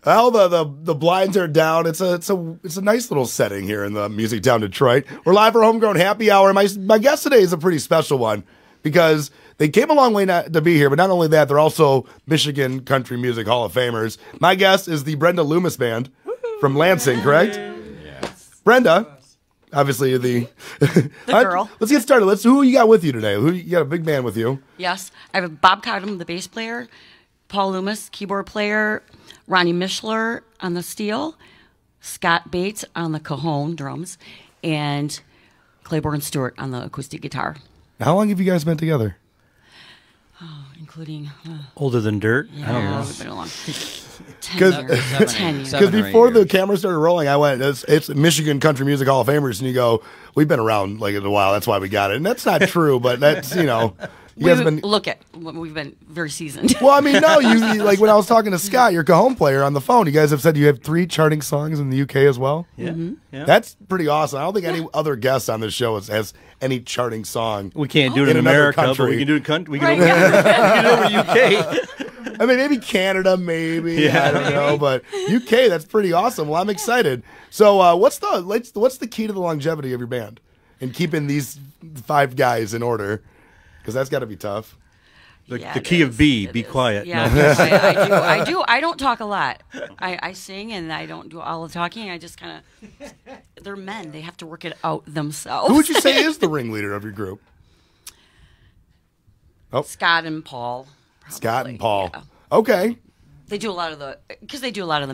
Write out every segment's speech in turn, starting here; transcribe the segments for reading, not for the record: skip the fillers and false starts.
Well, the blinds are down. It's a nice little setting here in the Music Town Detroit. We're live for Homegrown Happy Hour. My guest today is a pretty special one because they came a long way to be here, but not only that, they're also Michigan Country Music Hall of Famers. My guest is the Brenda Loomis Band from Lansing, correct? Yes. Brenda, obviously the girl. Let's get started. Who you got with you today? You got a big band with you? Yes. I have Bob Cottom, the bass player, Paul Loomis, keyboard player, Ronnie Mishler on the steel, Scott Bates on the cajon drums, and Claiborne Stewart on the acoustic guitar. How long have you guys been together? Oh, including... Older than dirt? Yeah, I don't know. it's been a long 10 years. 10 years. Because before the camera started rolling, I went, it's Michigan Country Music Hall of Famers, and you go, we've been around like a while, that's why we got it. And that's not true, but that's, you know... We've been very seasoned. Well, I mean, no, you like when I was talking to Scott, your cajon player, on the phone, you guys have said you have 3 charting songs in the UK as well. Yeah. Mm-hmm. Yeah. That's pretty awesome. I don't think any other guest on this show has any charting song. We can't do it in in another America, country. but we can do it we can Right, do it over UK. I mean, maybe Canada, maybe. I don't know, but UK, that's pretty awesome. Well, I'm excited. So, what's the key to the longevity of your band and keeping these 5 guys in order? Because that's got to be tough. The key of B, be quiet. Yeah, No. I do. I don't talk a lot. I sing and I don't do all the talking. I just kind of, they're men. They have to work it out themselves. Who would you say is the ringleader of your group? Oh, Scott and Paul. Probably. Scott and Paul. Yeah. Okay. They do a lot of the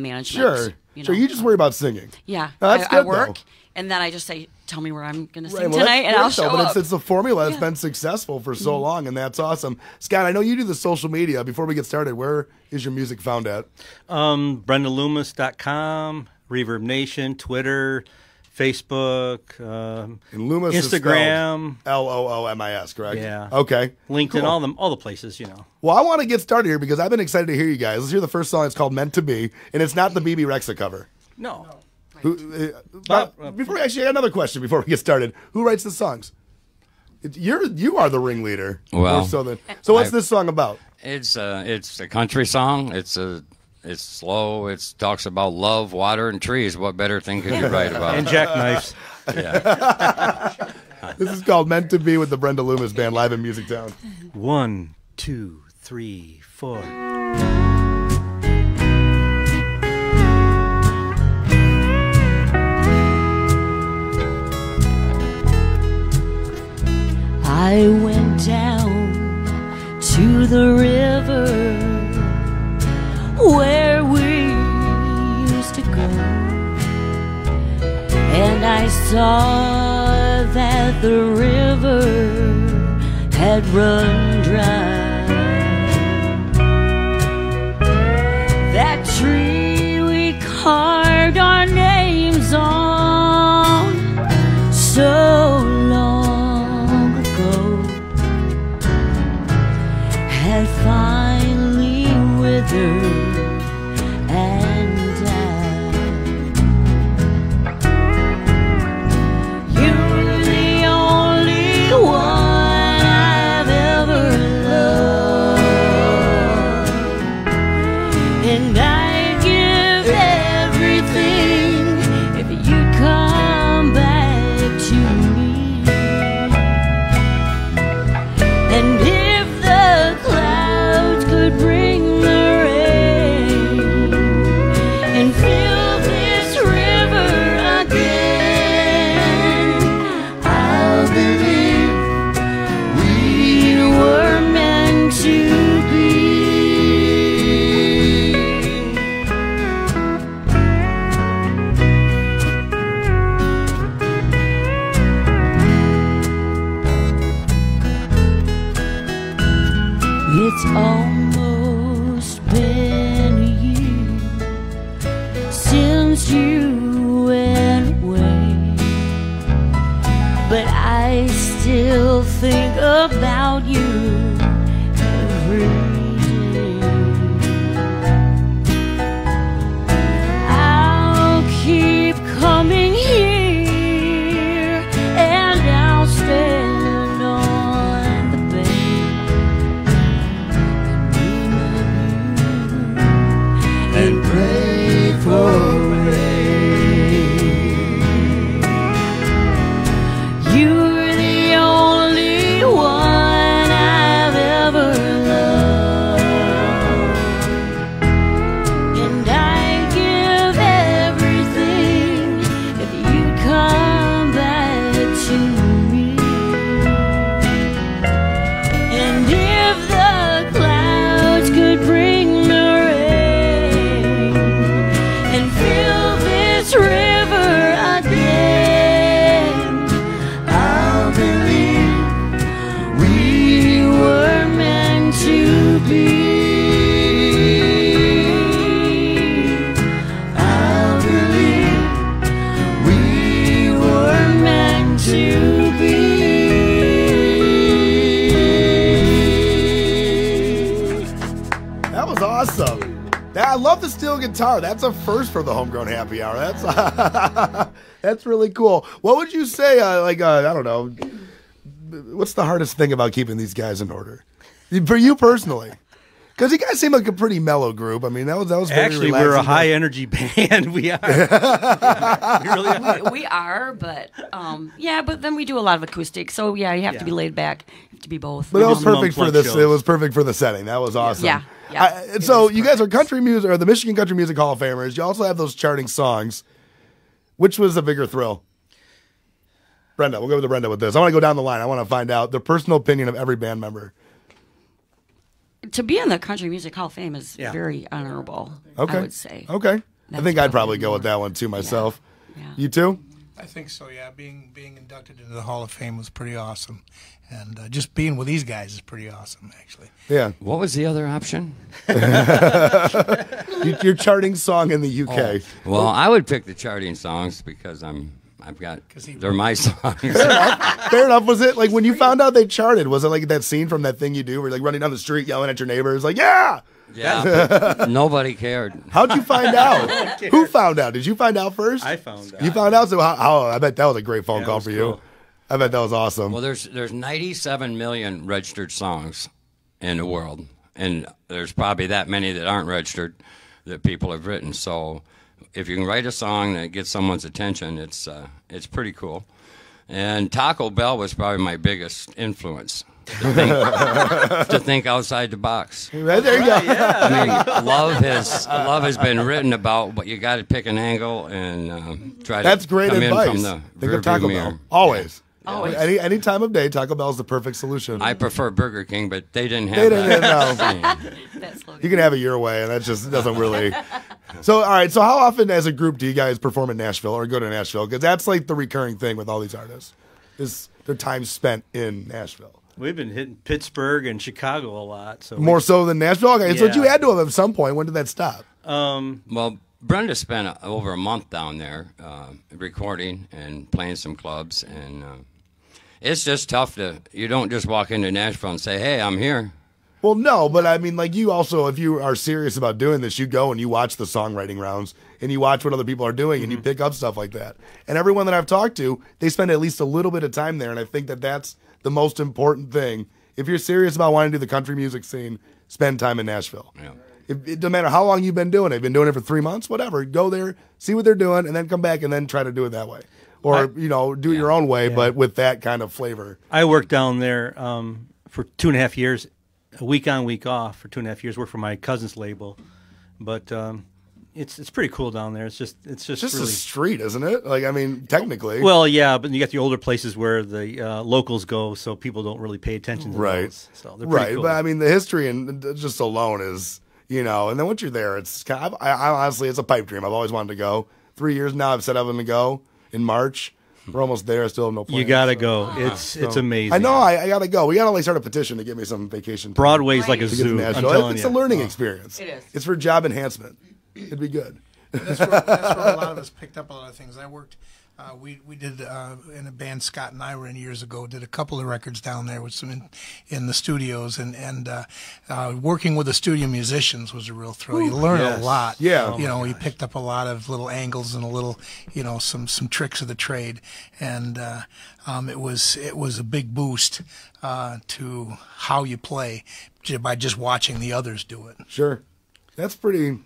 management. Sure. So you just worry about singing. Yeah. No, that's I good, work, though. and then I just say, tell me where I'm going to sing Right, well, tonight, and I'll that's great, show though, but up. it's a formula that's been successful for so long, and that's awesome. Scott, I know you do the social media. Before we get started, where is your music found at? BrendaLoomis.com, Reverb Nation, Twitter, Facebook, And Loomis Instagram, Loomis, correct? Yeah. Okay. LinkedIn, Cool. all the places, you know. Well, I want to get started here because I've been excited to hear you guys. Let's hear the first song. It's called "Meant to Be," and it's not the BB Rexa cover. No. Before I got another question before we get started. Who writes the songs? You are the ringleader. Well, so what's this song about? It's a country song. It's slow. It talks about love, water, and trees. What better thing could you write about? And jackknives. Yeah. This is called "Meant to Be" with the Brenda Loomis Band live in Music Town. 1, 2, 3, 4. I went down to the river where we used to go, and I saw that the river had run dry. That tree we carved our names on so long ago had finally withered and died. You're the only one I've ever loved, and I'd give everything if you'd come back to me. And if the clouds could bring the rain and fill this river again, I'll believe we were meant to be. It's almost been a year since you went away, but I still think about you every day. I'll keep coming here and I'll stand on the bank and pray the steel guitar. That's a first for the Homegrown Happy Hour. That's that's really cool. What would you say? I don't know. What's the hardest thing about keeping these guys in order for you personally? Because you guys seem like a pretty mellow group. I mean, that was very Actually, relaxing. we're a high energy band. We are. We really are. We are, but but then we do a lot of acoustic. So yeah, you have to be laid back. You have to be both. But that was do some perfect for unplugged this. shows. It was perfect for the setting. That was awesome. Yeah. And so you guys are country music, or the Michigan Country Music Hall of Famers. You also have those charting songs. Which was a bigger thrill? Brenda, we'll go with Brenda with this. I want to go down the line. I want to find out the personal opinion of every band member. To be in the Country Music Hall of Fame is Yeah. very honorable. Okay. I would say. Okay. I That's think I'd probably probably go with that one too myself. Yeah. You too? I think so. Yeah, being inducted into the Hall of Fame was pretty awesome, and just being with these guys is pretty awesome, actually. Yeah. What was the other option? Your charting song in the UK. Well, I would pick the charting songs because they're my songs. Fair enough. Was it like when you found out they charted? Was it like that scene from that thing you do where you're like running down the street yelling at your neighbors, like, yeah? Yeah, but nobody cared. How'd you find out? Who found out? Did you find out first? I found out. You found out? So how I bet that was a great phone Yeah, it call was for you. cool. I bet that was awesome. Well, there's 97 million registered songs in the world, and there's probably that many that aren't registered that people have written. So if you can write a song that gets someone's attention, it's pretty cool. And Taco Bell was probably my biggest influence to think outside the box. Right, there you go. I mean, love has been written about, but you got to pick an angle and try to That's great come advice. in from the Think of rearview Taco mirror. Bell. Always. Always. Any time of day, Taco Bell is the perfect solution. I prefer Burger King, but they didn't have They didn't that. That slogan. You can have it your way, and that just doesn't really. So, all right. So, how often as a group do you guys perform in Nashville or go to Nashville? Because that's like the recurring thing with all these artists is their time spent in Nashville. We've been hitting Pittsburgh and Chicago a lot. So More so than Nashville? Okay, so Yeah. you had to have at some point. When did that stop? Well, Brenda spent over a month down there recording and playing some clubs, and it's just tough you don't just walk into Nashville and say, hey, I'm here. Well, no, but I mean, like you also, if you are serious about doing this, you go and you watch the songwriting rounds and you watch what other people are doing and you pick up stuff like that. And everyone that I've talked to, they spend at least a little bit of time there, and I think that that's the most important thing. If you're serious about wanting to do the country music scene, spend time in Nashville. Yeah. It doesn't matter how long you've been doing it. Been doing it for 3 months, whatever. Go there, see what they're doing, and then come back and then try to do it that way. Or, do it your own way, but with that kind of flavor. I worked down there for 2.5 years, a week on, week off for 2.5 years. Worked for my cousin's label, but it's pretty cool down there. It's just Just really, a street, isn't it? Like, I mean, technically. well, yeah, but you got the older places where the locals go, so people don't really pay attention to Right. those. So they're pretty cool. But I mean, the history and just alone is, and then once you're there, it's kind of, I honestly, it's a pipe dream. I've always wanted to go. 3 years now, I've said I'm going to go in March. We're almost there. I still have no plans. You gotta so- go. It's amazing. I know. I got to go. We got to like start a petition to get me some vacation. time Broadway's like a to get to zoo. I'm Nashville. telling It's you. a learning experience. It is. It's for job enhancement. It'd be good. That's where a lot of us picked up a lot of things. I worked. We did in a band Scott and I were in years ago. Did a couple of records down there with some in the studios, and working with the studio musicians was a real thrill. You learn yes. a lot. Yeah. You picked up a lot of little angles and a little some tricks of the trade, and it was a big boost to how you play by just watching the others do it. Sure. That's pretty.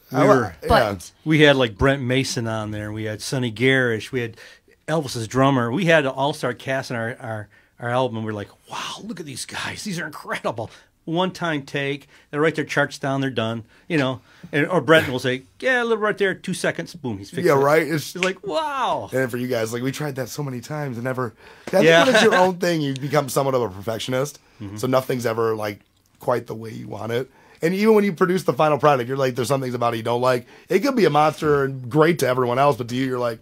But We had like Brent Mason on there. We had Sonny Garish. We had Elvis's drummer. We had an all-star cast in our album. We were like, wow, look at these guys. These are incredible. One-time take. They write their charts down. They're done. Or Brent will say, yeah, live right there. 2 seconds. Boom, he's fixed Yeah, it. right. It's like, wow. And for you guys, like we tried that so many times and never. I think Yeah. when it's your own thing, you become somewhat of a perfectionist. So nothing's ever like quite the way you want it. And even when you produce the final product, you're like, there's some things about it you don't like. It could be a monster and great to everyone else, but to you, you're like,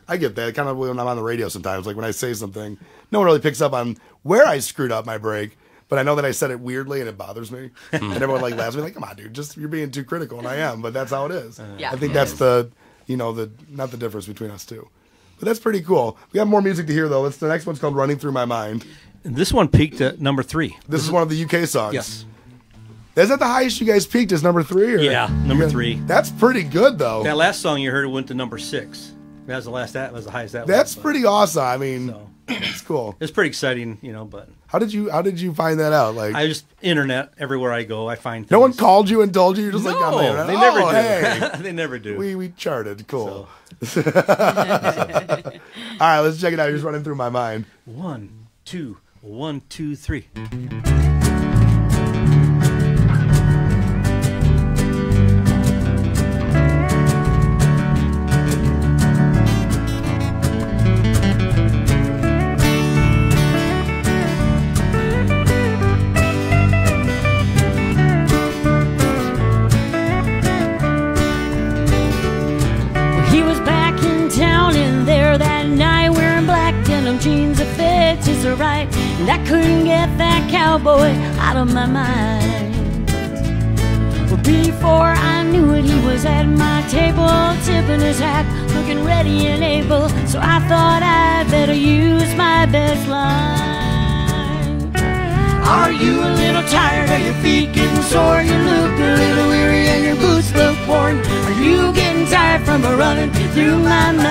I get that. Kind of when I'm on the radio sometimes, like when I say something, no one really picks up on where I screwed up my break. But I know that I said it weirdly and it bothers me. And everyone like laughs at me like, come on, dude, you're being too critical. And I am, but that's how it is. Yeah. I think that's the not the difference between us two. But that's pretty cool. We have more music to hear, though. The next one's called Running Through My Mind. And this one peaked at number 3. This is one of the UK songs. Yes. Is that the highest you guys peaked? Is number 3? Or? Yeah, number 3. That's pretty good though. That last song you heard went to number 6. That was the last. That was the highest. That's was, pretty awesome. I mean, so, it's cool. it's pretty exciting, But how did you find that out? Like, I just internet everywhere I go. I find things. No one called you and told you. You're just No, like, oh, man. they never do. Hey. They never do. We charted. Cool. All right, let's check it out. You're just running through my mind. 1, 2, 1, 2, 3. He was back in town and there that night wearing black denim jeans that fit just right. And I couldn't get that cowboy out of my mind. Well, before I knew it, he was at my table, tipping his hat, looking ready and able. So I thought I'd better use my best line. Are you a little tired? Are your feet getting sore? You look a little weary and your boots look worn. Are you getting tired from running through my mind?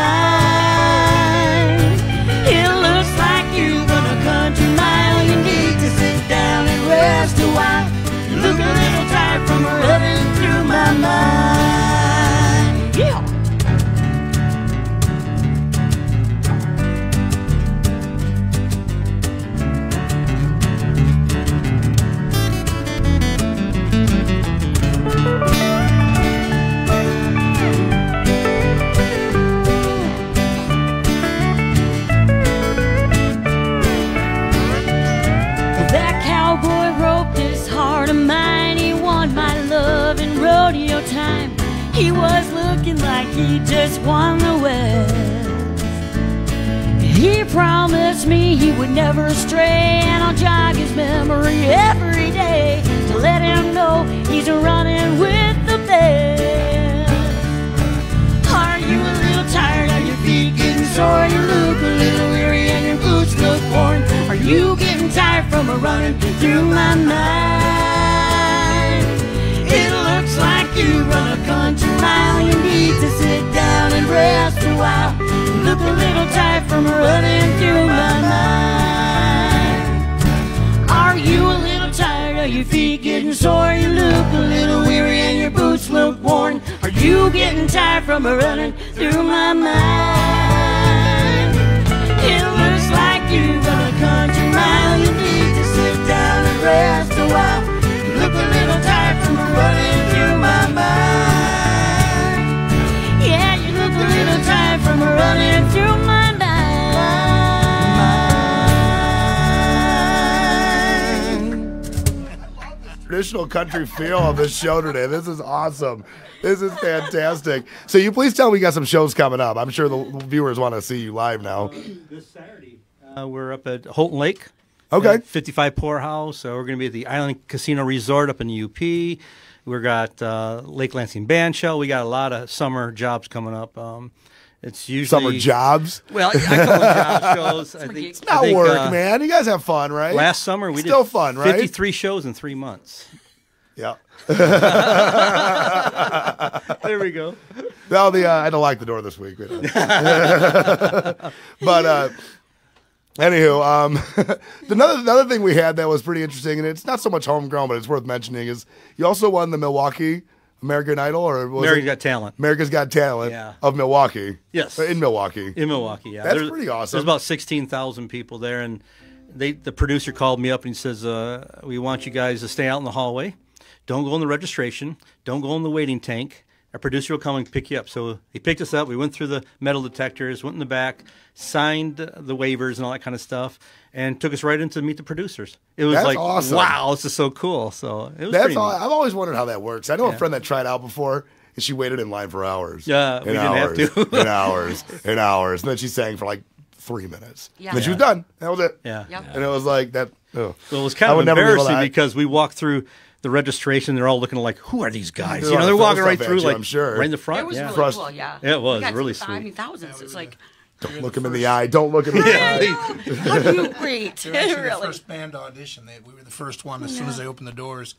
It looks like you've run a country mile. You need to sit down and rest a while. You look a little tired from running through my mind. Yeah. That cowboy roped his heart of mine. He won my love in rodeo time. He was looking like he just won the West. He promised me he would never stray, and I'll jog his memory every day to let him know he's running with the best. Are you a little tired? Are your feet getting sore? You look a little weary and your boots look worn. Are you getting tired from running through my mind? It looks like you run a country mile. You need to sit down and rest a while. You look a little tired from running through my mind. Are you a little tired? Are your feet getting sore? You look a little weary and your boots look worn. Are you getting tired from running through my mind? It looks like you run a country mile. You need to sit down and rest a while. You look a little tired from running through my mind. Yeah, you look a little tired from running through my mind. Traditional country feel of this show today. This is awesome. This is fantastic. So you please tell me you got some shows coming up. I'm sure the viewers want to see you live now. This Saturday, we're up at Holton Lake. Okay. 55 Poorhouse. We're going to be at the Island Casino Resort up in the UP. We've got Lake Lansing Band Show. We got a lot of summer jobs coming up. It's usually Summer jobs. Well, I call them job shows. I think It's Not work, man. You guys have fun, right? Last summer we Still did fun, right? 53 shows in 3 months. Yeah. There we go. Well, I had to lock the door this week. But anywho, another thing we had that was pretty interesting, and it's not so much homegrown, but it's worth mentioning, is you also won the Milwaukee American Idol, or was America's it Got Talent. America's Got Talent Yeah. of Milwaukee. Yes. In Milwaukee. In Milwaukee, yeah. That's pretty awesome. There's about 16,000 people there, and the producer called me up and he says, we want you guys to stay out in the hallway. Don't go in the registration. Don't go in the waiting tank. Our producer will come and pick you up. So he picked us up. We went through the metal detectors, went in the back, signed the waivers and all that kind of stuff, and took us right in to meet the producers. It was That's like, awesome. wow, this is so cool. So it was That's pretty all. neat. I've always wondered how that works. I know a friend that tried out before, and she waited in line for hours. Yeah, we didn't have to. and hours, and hours. And then she sang for like 3 minutes. Yeah. And then she was done. That was it. Yeah. Yep. And it was like that. Well, it was kind I of would never be able embarrassing to- because we walked through the registration. They're all looking like, who are these guys? They're You know, gonna they're throw walking right stuff at through, you, like I'm sure. right in the front. It was yeah. really Trust- cool, yeah. It was We got really I mean, sweet. thousands. It's like, Don't look him in the eye. Don't look him in the eye. how do you great? They were actually the Really. first band audition. We were the first one. As soon as they opened the doors,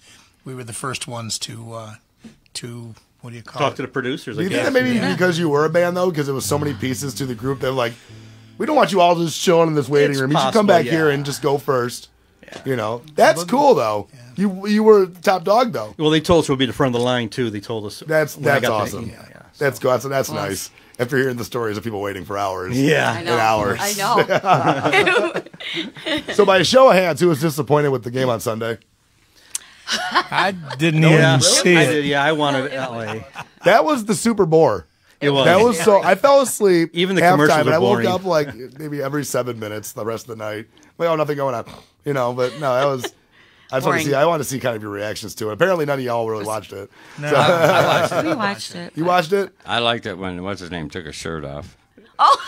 we were the first ones to what do you call Talk it? to the producers. Do I you think guess. that maybe because you were a band though, because there was so many pieces to the group, they're like, we don't want you all just chilling in this waiting It's room. You should possible, come back yeah. here and just go first. You know, that's cool though. You were top dog though. Well, they told us we'll be the front of the line too. They told us That's when I got awesome. yeah. That's cool. That's nice. After hearing the stories of people waiting for hours. Yeah. I know. And hours. I know. So by a show of hands, who was disappointed with the game on Sunday? I didn't even see I it. did. Yeah, I wanted LA. That was the Super Bore. It was. That was so. I fell asleep. Even the halftime, commercials and are I woke boring. up like maybe every 7 minutes the rest of the night. Like, oh, nothing going on, you know. But no, that was. I just want to Boring. see. I want to see kind of your reactions to it. Apparently, none of y'all really watched it. No, We watched it. You watched it? I liked it when what's his name took his shirt off.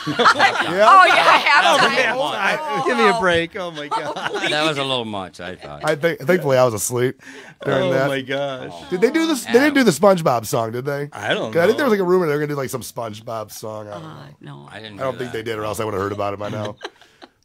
Yeah. Oh yeah, halftime. Give me a break. Oh my god. That was a little much, I thought. Thankfully, I was asleep during Oh that. my gosh. Did they do this? They didn't do the SpongeBob song, did they? I don't 'Cause know. I think there was like a rumor they were gonna do like some SpongeBob song. No. I didn't. I don't think they did, or else I would have heard about it by now.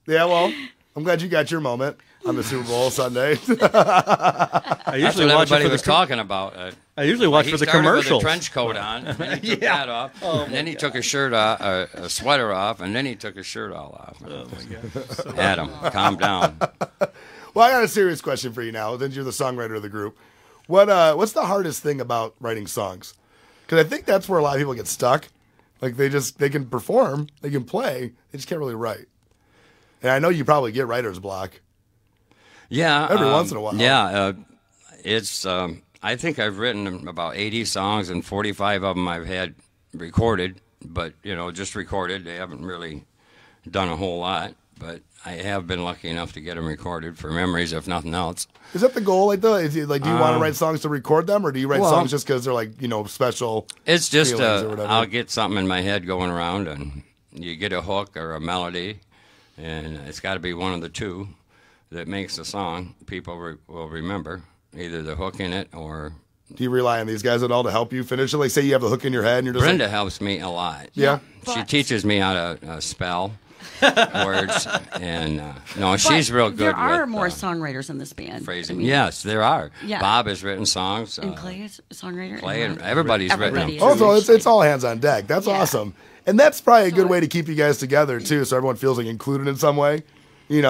Yeah, well, I'm glad you got your moment on the Super Bowl Sunday. I That's usually what watch it everybody for was the. talking about. I usually watch He for the started commercials. with a trench coat on, and then he took Yeah. that off, and then he took his shirt off, a sweater off, and then he took his shirt all off. Oh my god. Adam, calm down. Well, I got a serious question for you now. Since you're the songwriter of the group, what's the hardest thing about writing songs? Because I think that's where a lot of people get stuck. Like they can perform, they can play, they just can't really write. And I know you probably get writer's block. Yeah, Every once in a while. Yeah, it's. I think I've written about 80 songs, and 45 of them I've had recorded, but just recorded. They haven't really done a whole lot, but I have been lucky enough to get them recorded for memories, if nothing else. Is that the goal? Like, do you want to write songs to record them, or do you write songs just because they're like special? It's just feelings or whatever? I'll get something in my head going around, and you get a hook or a melody, and it's got to be one of the two that makes the song. People will remember either the hook in it or. Do you rely on these guys at all to help you finish it? Like, say you have the hook in your head, and you're just Brenda helps me a lot. Yeah. She teaches me how to spell words, and no, she's real good. There are with, more songwriters in this band. phrasing. I mean, Yes, there are. Yeah. Bob has written songs. And Clay is a songwriter. Clay and everybody's written Everybody them. is. Oh, so it's all hands on deck. That's Yeah. awesome. And that's probably a good way to keep you guys together, too, so everyone feels like included in some way. You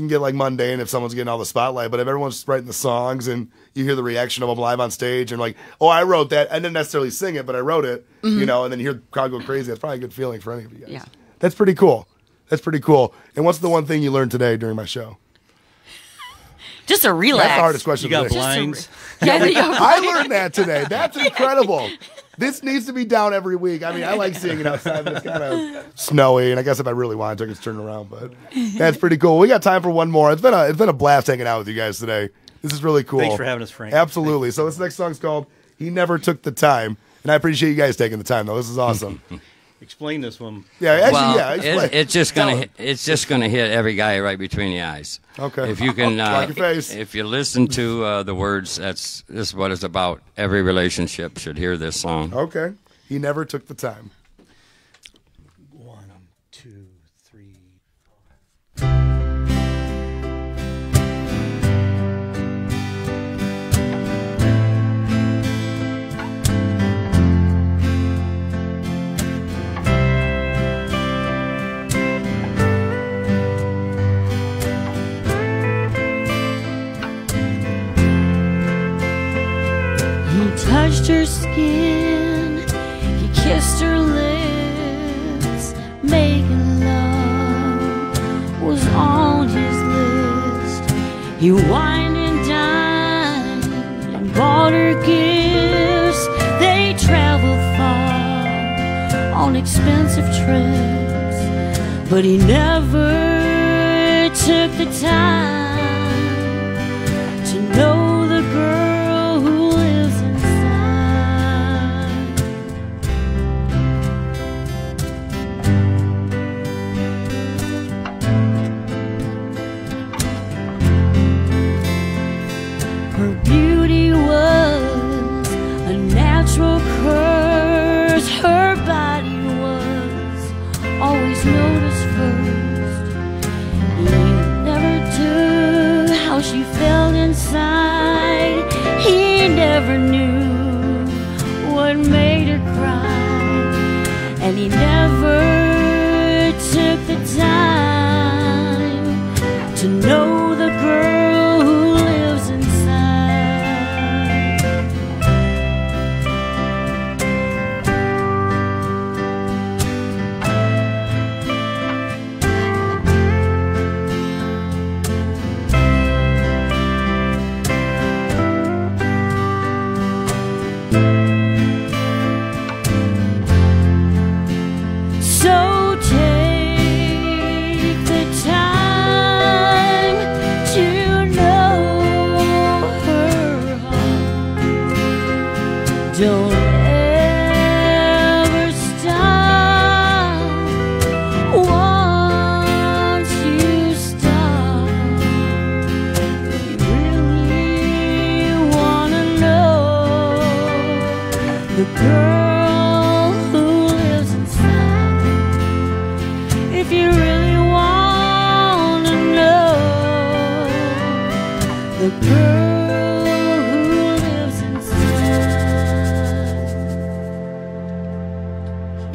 can get like mundane if someone's getting all the spotlight, but if everyone's writing the songs and you hear the reaction of them live on stage and like, oh, I wrote that. I didn't necessarily sing it, but I wrote it, and then you hear the crowd go crazy. That's probably a good feeling for any of you guys. Yeah. That's pretty cool. That's pretty cool. And what's the one thing you learned today during my show? Just a relax. That's the hardest question You got today. blinds. Yeah, I learned that today. That's incredible. This needs to be down every week. I mean, I like seeing it outside, but it's kind of snowy. And I guess if I really wanted to, I could turn around. But that's pretty cool. We got time for one more. It's been a blast hanging out with you guys today. This is really cool. Thanks for having us, Frank. Absolutely. So this next song's called "He Never Took the Time," and I appreciate you guys taking the time. Though this is awesome. Explain this one. Yeah, actually, Well, yeah. explain. it's just gonna hit every guy right between the eyes. Okay. If you can, Block your face. if you listen to the words, this is what it's about. Every relationship should hear this song. Okay. He never took the time. 1, 2, 3. He touched her skin, he kissed her lips, making love was on his list. He wined and dined and bought her gifts. They traveled far on expensive trips, but he never took the time to know the girl who lives inside. Her beauty was a natural curse. Her body was always noticed first. He never took to cry, and he never took the time to know the girl who lives inside. So take the time to know her heart. Don't ever stop once you start. If you really wanna know the girl who lives inside, if you really wanna know the girl who lives inside.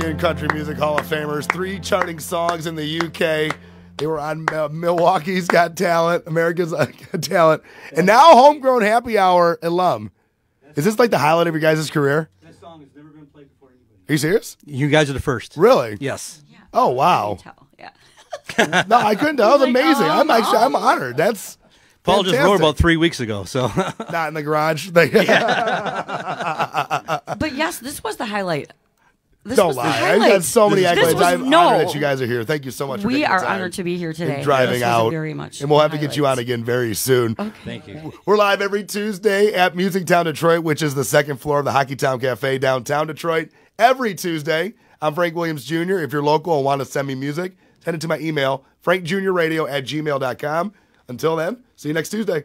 In Country Music Hall of Famers, 3 charting songs in the UK. They were on Milwaukee's Got Talent, America's Got Talent, and now Homegrown Happy Hour alum. Is this like the highlight of your guys' career? That song has never been played before anybody. Are you serious? You guys are the first. Really? Yes. Oh, wow. Tell. Yeah. No, I couldn't tell. That was Like, amazing. I'm honored. That's Paul just wrote fantastic. about 3 weeks ago, so Not in the garage. But yes, this was the highlight. This Don't was the lie. I've highlight. got so many This accolades. was- I'm no. honored that you guys are here. Thank you so much for We taking the are time honored to be here today. and driving This was out. very much. And we'll have to get you on highlights. again very soon. Thank you. We're live every Tuesday at Music Town Detroit, which is the second floor of the Hockey Town Cafe downtown Detroit. Every Tuesday, I'm Frank Williams Jr. If you're local and want to send me music, send it to my email, frankjrradio@gmail.com. Until then, see you next Tuesday.